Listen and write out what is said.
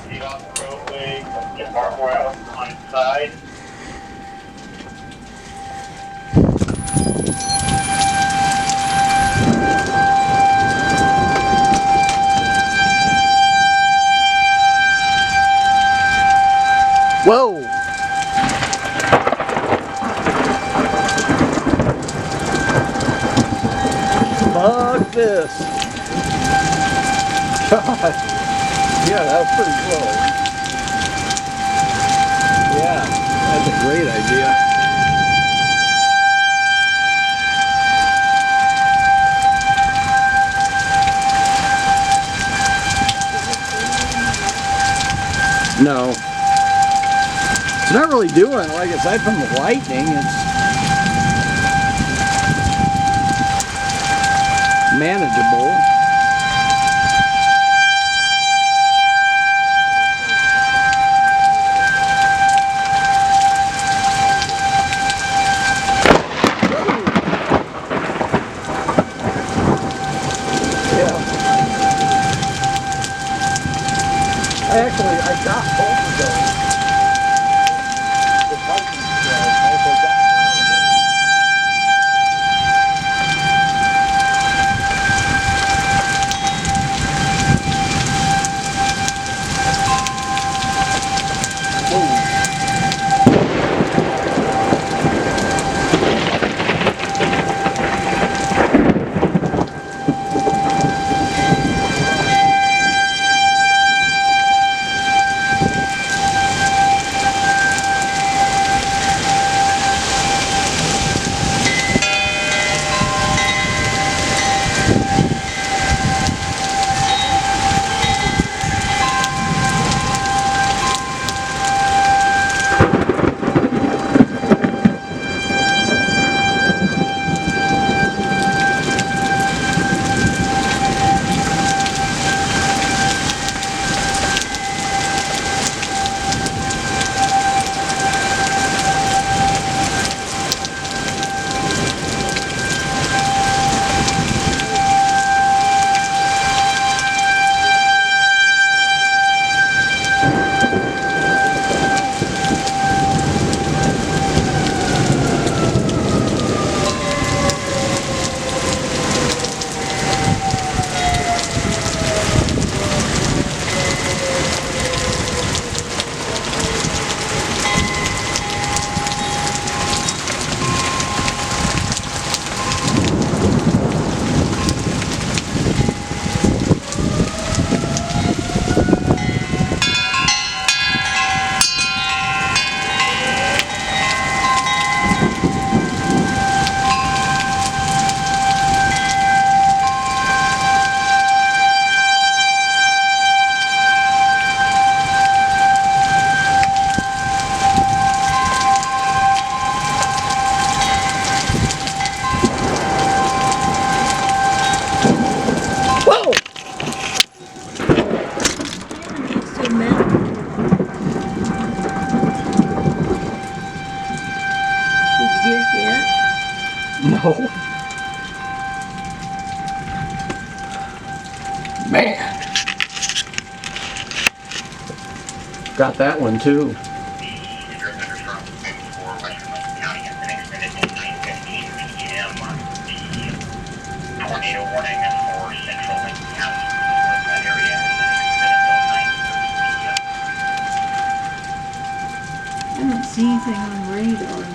Feet off the roadway, get more out on its side. Whoa! Fuck this. God. Yeah, that was pretty close. Yeah, that's a great idea. No. It's not really doing, like, aside from the lightning, it's manageable. Actually, I got both of those. The Vikings I forgot. Whoa! Did you get it? No. Man. Got that one too. Tornado warning for central Lincoln County area. I don't see anything on radar.